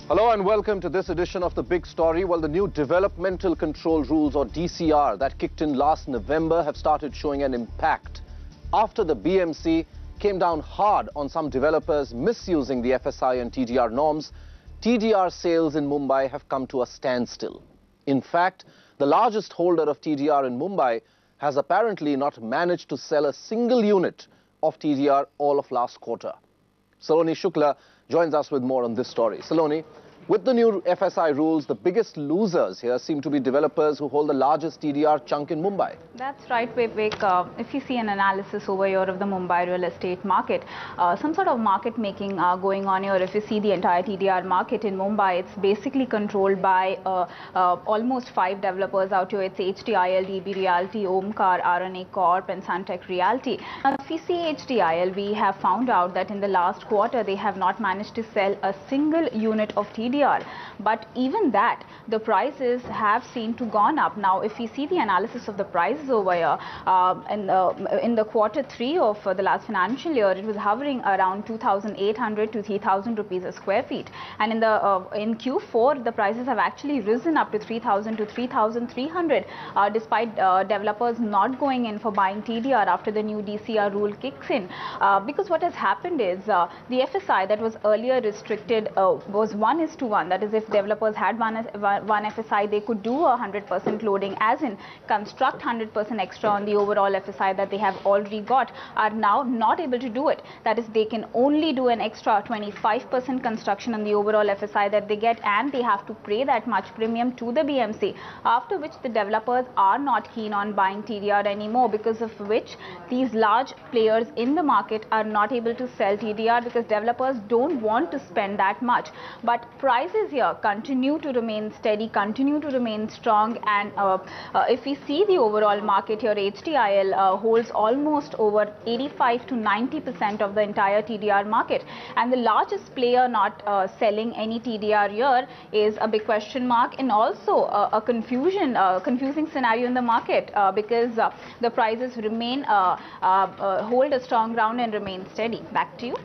Hello and welcome to this edition of The Big Story. Well, the new Developmental Control Rules, or DCR, that kicked in last November have started showing an impact after the BMC came down hard on some developers misusing the FSI and TDR norms. TDR sales in Mumbai have come to a standstill. In fact, the largest holder of TDR in Mumbai has apparently not managed to sell a single unit of TDR all of last quarter. Saloni Shukla joins us with more on this story. Saloni, with the new FSI rules, the biggest losers here seem to be developers who hold the largest TDR chunk in Mumbai. That's right, Vivek. If you see an analysis over here of the Mumbai real estate market, some sort of market making going on here. If you see the entire TDR market in Mumbai, it's basically controlled by almost 5 developers out here. It's HDIL, DB Realty, Omkar, RNA Corp and Suntech Realty. Now, if you see HDIL, we have found out that in the last quarter, they have not managed to sell a single unit of TDR. But even that, the prices have seemed to gone up. Now, if we see the analysis of the prices over here, in the quarter 3 of the last financial year, it was hovering around 2,800 to 3,000 rupees a square feet. And in Q4, the prices have actually risen up to 3,000 to 3,300, despite developers not going in for buying TDR after the new DCR rule kicks in. Because what has happened is the FSI that was earlier restricted was 1:1. That is, if developers had one FSI, they could do 100% loading, as in construct 100% extra on the overall FSI that they have already got, are now not able to do it. That is, they can only do an extra 25% construction on the overall FSI that they get, and they have to pay that much premium to the BMC, after which the developers are not keen on buying TDR anymore, because of which these large players in the market are not able to sell TDR because developers don't want to spend that much. But prices here continue to remain steady, continue to remain strong, and if we see the overall market here, HDIL holds almost over 85 to 90% of the entire TDR market, and the largest player not selling any TDR here is a big question mark, and also a confusing scenario in the market because the prices remain hold a strong ground and remain steady. Back to you.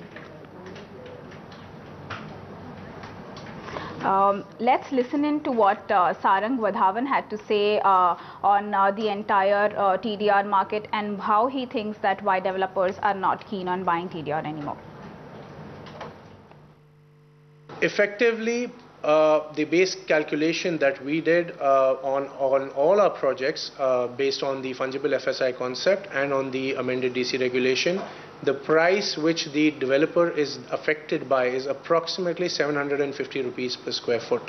Let's listen in to what Sarang Vadhavan had to say on the entire TDR market and how he thinks that why developers are not keen on buying TDR anymore. Effectively, the base calculation that we did on all our projects based on the fungible FSI concept and on the amended DC regulation, the price which the developer is affected by is approximately 750 rupees per square foot.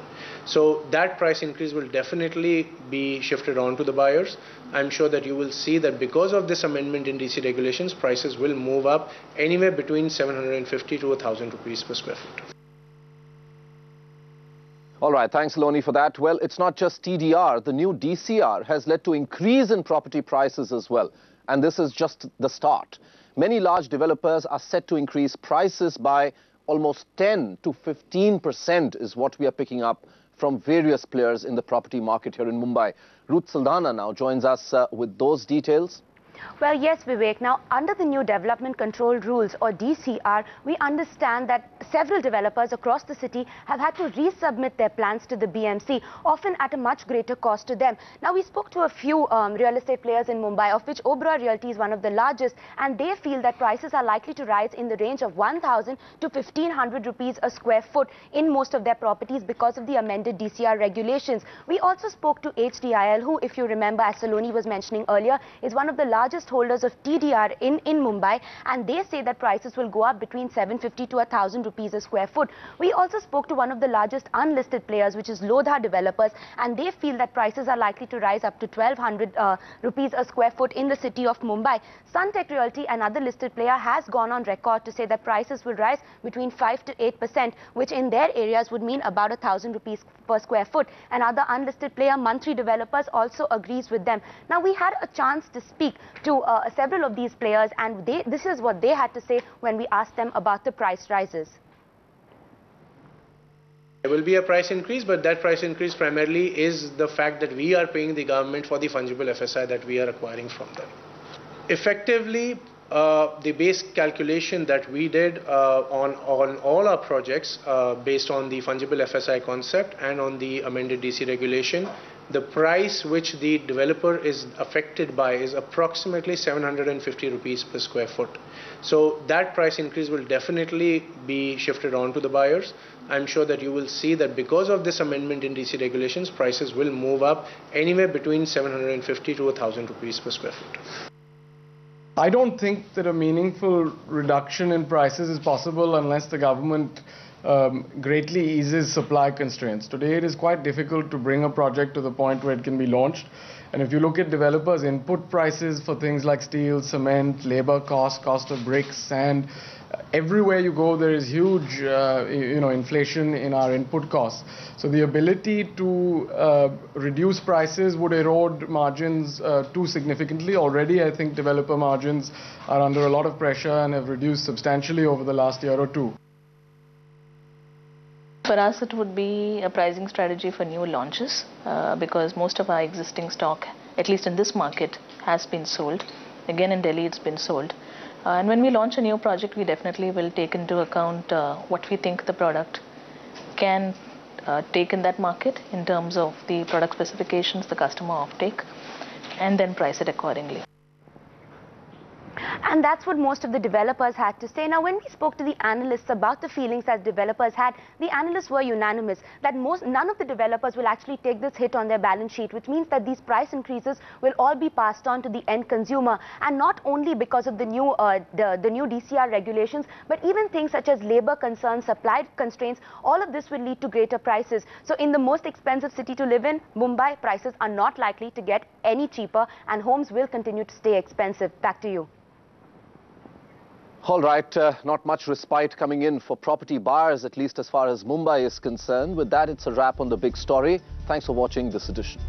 So that price increase will definitely be shifted on to the buyers. I'm sure that you will see that because of this amendment in DC regulations, prices will move up anywhere between 750 to 1,000 rupees per square foot. All right, thanks, Saloni, for that. Well, it's not just TDR. The new DCR has led to increase in property prices as well. And this is just the start. Many large developers are set to increase prices by almost 10 to 15% is what we are picking up from various players in the property market here in Mumbai. Ruth Saldana now joins us with those details. Well, yes, Vivek. Now, under the new Development Control Rules, or DCR, we understand that several developers across the city have had to resubmit their plans to the BMC, often at a much greater cost to them. Now, we spoke to a few real estate players in Mumbai, of which Oberoi Realty is one of the largest, and they feel that prices are likely to rise in the range of 1,000 to 1,500 rupees a square foot in most of their properties because of the amended DCR regulations. We also spoke to HDIL, who, if you remember, as Saloni was mentioning earlier, is one of the largest holders of TDR in Mumbai, and they say that prices will go up between 750 to 1,000 rupees a square foot. We also spoke to one of the largest unlisted players, which is Lodha Developers, and they feel that prices are likely to rise up to 1,200 rupees a square foot in the city of Mumbai. Suntech Realty, another listed player, has gone on record to say that prices will rise between 5 to 8%, which in their areas would mean about 1,000 rupees per square foot. Another unlisted player, Mantri Developers, also agrees with them. Now, we had a chance to speak to several of these players, and this is what they had to say when we asked them about the price rises. There will be a price increase, but that price increase primarily is the fact that we are paying the government for the fungible FSI that we are acquiring from them. Effectively, the base calculation that we did on all our projects based on the fungible FSI concept and on the amended DC regulation, the price which the developer is affected by is approximately 750 rupees per square foot. So that price increase will definitely be shifted on to the buyers. I'm sure that you will see that because of this amendment in DC regulations, prices will move up anywhere between 750 to 1,000 rupees per square foot. I don't think that a meaningful reduction in prices is possible unless the government greatly eases supply constraints. Today it is quite difficult to bring a project to the point where it can be launched. And if you look at developers' input prices for things like steel, cement, labor cost, cost of bricks, sand, everywhere you go there is huge inflation in our input costs. So the ability to reduce prices would erode margins too significantly. Already I think developer margins are under a lot of pressure and have reduced substantially over the last year or two. For us, it would be a pricing strategy for new launches because most of our existing stock, at least in this market, has been sold. Again, in Delhi, it's been sold. And when we launch a new project, we definitely will take into account what we think the product can take in that market in terms of the product specifications, the customer offtake, and then price it accordingly. And that's what most of the developers had to say. Now, when we spoke to the analysts about the feelings that developers had, the analysts were unanimous that none of the developers will actually take this hit on their balance sheet, which means that these price increases will all be passed on to the end consumer, and not only because of the new DCR regulations, but even things such as labor concerns, supply constraints, all of this will lead to greater prices. So in the most expensive city to live in, Mumbai, prices are not likely to get any cheaper, and homes will continue to stay expensive. Back to you. All right, not much respite coming in for property buyers, at least as far as Mumbai is concerned. With that, it's a wrap on the big story. Thanks for watching this edition.